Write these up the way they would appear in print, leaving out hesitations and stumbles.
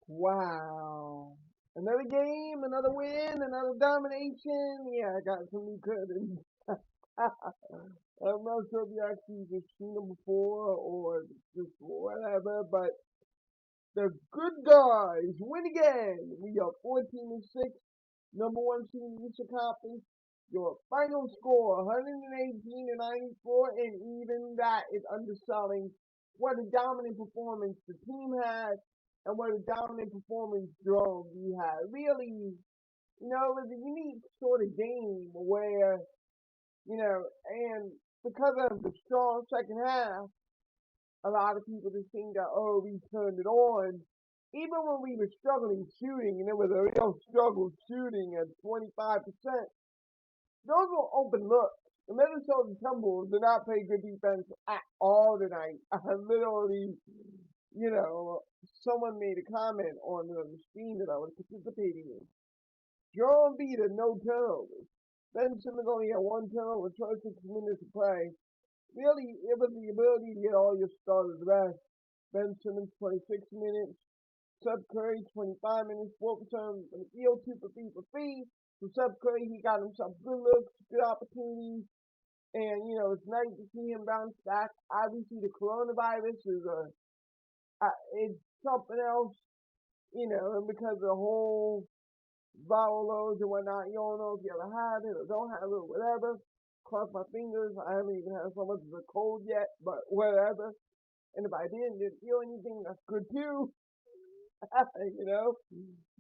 Wow. Another game, another win, another domination. Yeah, I got some new credits. I'm not sure if you actually just seen them before or just whatever, but the good guys win again. We are 14-6, number one seed in the Eastern Conference. Your final score, 118 to 94, and even that is underselling what a dominant performance the team had and what a dominant performance Jerome B had. Really, it was a unique sort of game where, and because of the strong second half, a lot of people just think that, oh, we turned it on. Even when we were struggling shooting, and it was a real struggle shooting at 25%, those were open looks. The Minnesota Timberwolves did not play good defense at all tonight. I literally, you know, someone made a comment on the stream that I was participating in. Joel Embiid had no turnovers. Ben Simmons only had one turnover, 26 minutes to play. Really, it was the ability to get all your starters rest. Ben Simmons, 26 minutes. Seth Curry, 25 minutes, 4% from the field, 2 for 3 for 3. So Seth Curry, he got himself good looks, good opportunities. And, it's nice to see him bounce back. Obviously, the coronavirus is it's something else, and because of the whole viral loads and whatnot, you don't know if you ever had it or don't have it or whatever. Cross my fingers. I haven't even had so much as a cold yet, but whatever. And if I didn't feel anything, that's good too. you know.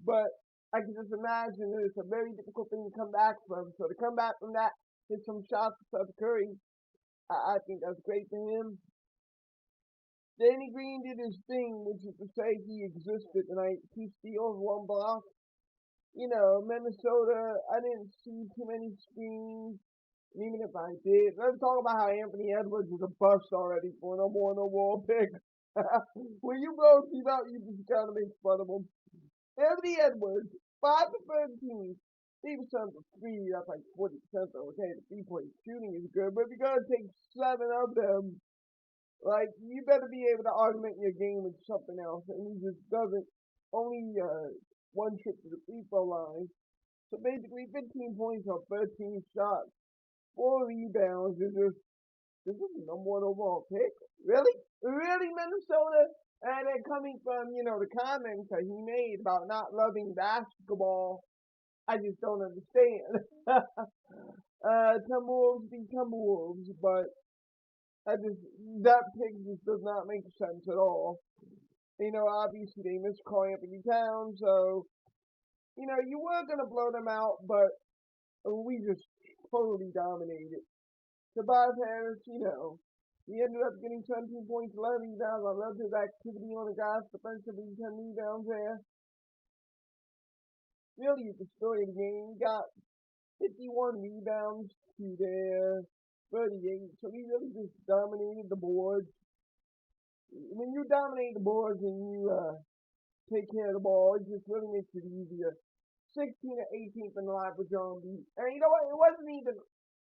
But I can just imagine that it's a very difficult thing to come back from. So to come back from that, hit some shots to Seth Curry, I think that's great for him. Danny Green did his thing, which is to say he existed tonight. 2 steals, 1 block. Minnesota, I didn't see too many screens. And even if I did, let's talk about how Anthony Edwards is a bust already for no more no more pick. When you blow team out, you just gotta make fun of him. Anthony Edwards, 5 to 13, 3% for three. That's like 40%. So okay, the 3-point shooting is good, but if you're gonna take 7 of them, like you better be able to augment your game with something else. And he just doesn't. Only one trip to the free throw line. So basically, 15 points on 13 shots, 4 rebounds. This is the number one overall pick. Really? Really, Minnesota? And then coming from, the comments that he made about not loving basketball, I just don't understand. Timberwolves be Timberwolves, but that pick just does not make sense at all. Obviously they missed Karl Anthony Towns, so, you were going to blow them out, but we just totally dominated. Tobias Harris, he ended up getting 17 points, 11 rebounds. I loved his activity on the guys defensively, 10 rebounds there. Really, the story of the game. He got 51 rebounds to their 38. So he really just dominated the boards. When you dominate the boards and you take care of the ball, it just really makes it easier. 16 to 18th in the line for John B. And you know what? It wasn't even,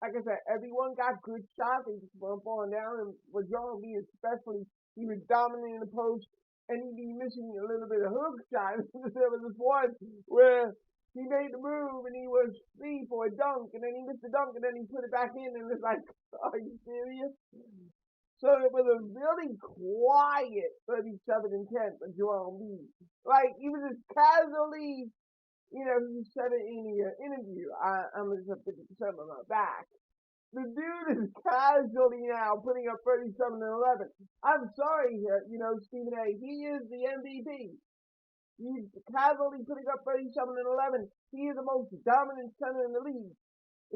like I said, everyone got good shots. They just weren't falling down. And with John B, especially, he was dominating the post, and he'd be missing a little bit of hook shots. There was this one where he made the move and he was free for a dunk, and then he missed the dunk, and then he put it back in, and it's like, are you serious? So it was a really quiet 37 and 10 for Joel Embiid. Like, he was just casually, he said it in the interview. I'm just at 50% on my back. The dude is casually now putting up 37 and 11. I'm sorry, Stephen A. He is the MVP. He's casually putting up 37 and 11. He is the most dominant center in the league.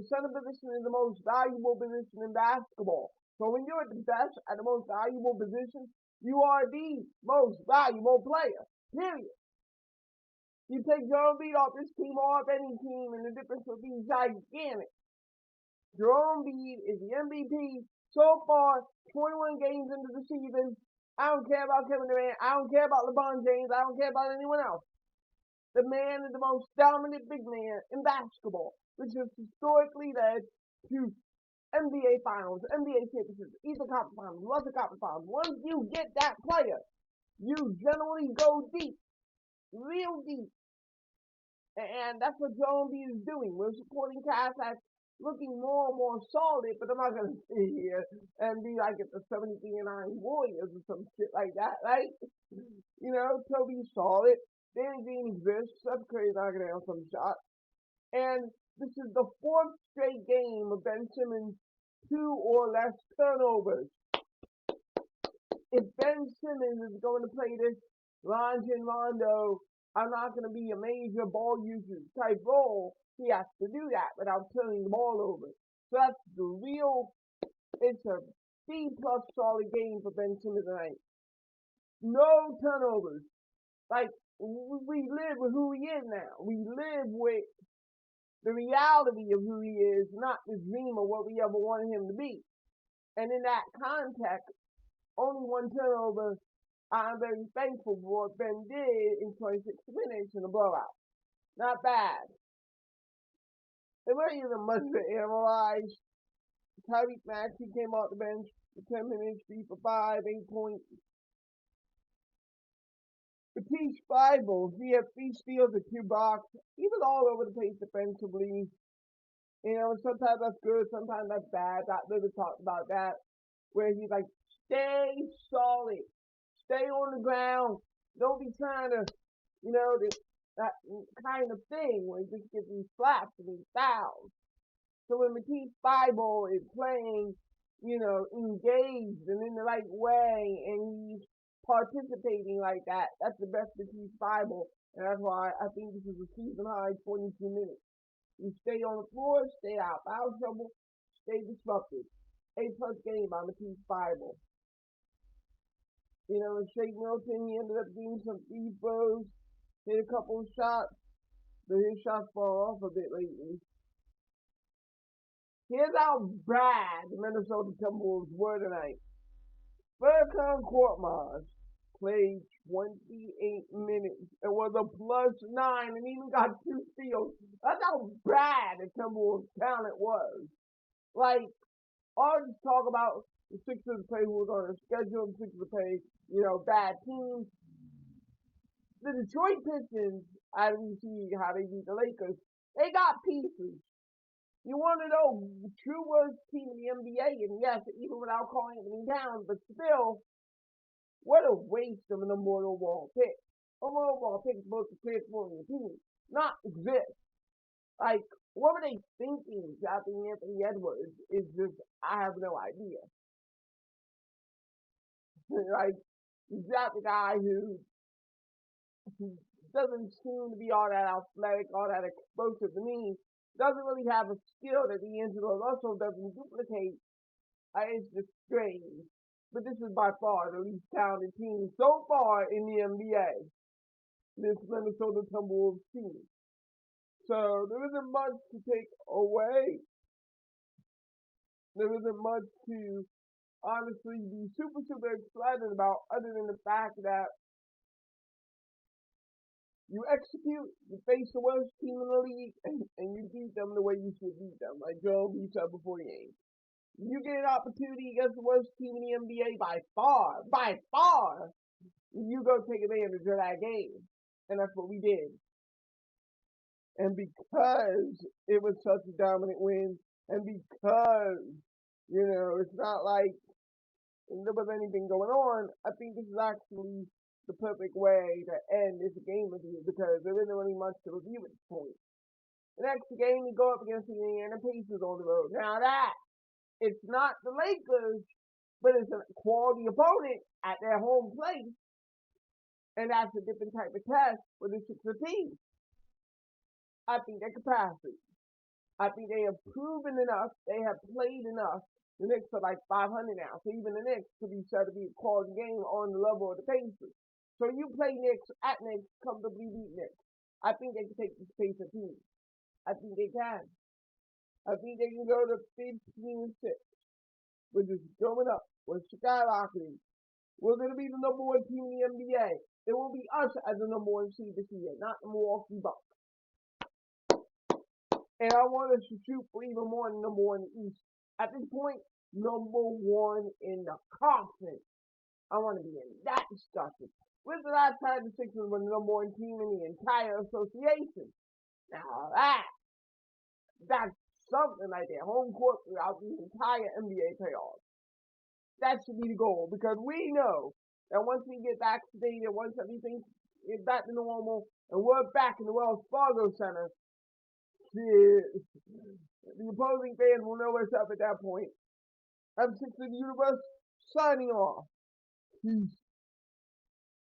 The center position is the most valuable position in basketball. So when you're at the best at the most valuable position, you are the most valuable player. Period. You take Joel Embiid off this team or off any team, and the difference will be gigantic. Joel Embiid is the MVP so far, 21 games into the season. I don't care about Kevin Durant. I don't care about LeBron James. I don't care about anyone else. The man is the most dominant big man in basketball, which has historically led to NBA Finals, NBA championships, Eastern Conference Finals, Western Conference Finals. Once you get that player, you generally go deep. real deep. And that's what Joe Embiid is doing. We're supporting cast that's looking more and more solid, but I'm not going to sit here and be like at the 73 and 9 Warriors or some shit like that, right? You know, Toby's solid. Danny Green exists. Steph Curry's knocking down some shots. And this is the fourth straight game of Ben Simmons' 2 or less turnovers. If Ben Simmons is going to play this Rondo, I'm not going to be a major ball user type role. He has to do that without turning the ball over. So that's the real, it's a B plus solid game for Ben Simmons tonight. No turnovers. Like, we live with who he is now. We live with the reality of who he is, not the dream of what we ever wanted him to be. And in that context, only 1 turnover. I'm very thankful for what Ben did in 26 minutes in the blowout. Not bad. It wasn't even much to analyze. Tyreek Maxey came off the bench for 10 minutes, 3 for 5, 8 points. Matisse Thybulle, he had 3 steals and 2 blocks. He was all over the place defensively. You know, sometimes that's good, sometimes that's bad. That Lillard talked about that, where he's like, stay solid, stay on the ground, don't be trying to, you know, that kind of thing where he just gets these slaps and these fouls. So when Matisse Thybulle is playing, you know, engaged and in the right way, and he's participating like that, that's the best Matisse Thybulle, and that's why I think this is a season high 22 minutes. You stay on the floor, stay out foul trouble, stay disrupted. A-plus game by Matisse Thybulle. You know, and Shake Milton, he ended up doing some free throws, hit a couple of shots, but his shots fall off a bit lately. Here's how bad the Minnesota Timberwolves were tonight. Furkan Korkmaz played 28 minutes and was a +9 and even got 2 steals. That's how bad the Timberwolves talent was. Like, all this talk about the Sixers play who was on their schedule, the Sixers play, you know, bad teams. The Detroit Pistons, as we see how they beat the Lakers, they got pieces. You want to know true worst team in the NBA, and yes, even without calling it down, but still, what a waste of an immortal ball pick. Immortal ball pick is supposed to play for your team, not exist. Like, what were they thinking drafting Anthony Edwards? Is just, I have no idea. Like, you draft a guy who doesn't seem to be all that athletic, all that explosive to me, doesn't really have a skill that D'Angelo Russell doesn't duplicate. It's just strange. But this is by far the least talented team so far in the NBA. This Minnesota Timberwolves team. So there isn't much to take away. There isn't much to honestly be super, super excited about other than the fact that you execute, you face the worst team in the league, and you beat them the way you should beat them, like Joe beat said before the game. You get an opportunity against the worst team in the NBA by far, you go take advantage of that game. And that's what we did. And because it was such a dominant win, and because, you know, it's not like there was anything going on, I think this is actually the perfect way to end this game review because there isn't really much to review at this point. The next game, we go up against the Indiana Pacers on the road. Now that, it's not the Lakers, but it's a quality opponent at their home place. And that's a different type of test for the Sixers team. I think they can pass it. I think they have proven enough. They have played enough. The Knicks are like 500 now. So even the Knicks could be said to be a quality game on the level of the Pacers. So you play Knicks at Knicks, comfortably beat Knicks. I think they can take this Pacer team. I think they can. I think they can go to 15-6. We're just going up. We're skyrocketing. We're going to be the number 1 team in the NBA. It will be us as the number 1 seed this year, not the Milwaukee Bucks. And I want us to shoot for even more than number 1 in the East. At this point, number 1 in the conference. I want to be in that discussion. When's the last time the Sixers were the number one team in the entire association? Now that's something like that. Home court throughout the entire NBA playoffs. That should be the goal because we know that once we get vaccinated, once everything is back to normal, and we're back in the Wells Fargo Center, shit, the opposing fans will know what's up at that point. I'm Six of the Universe, signing off. Peace.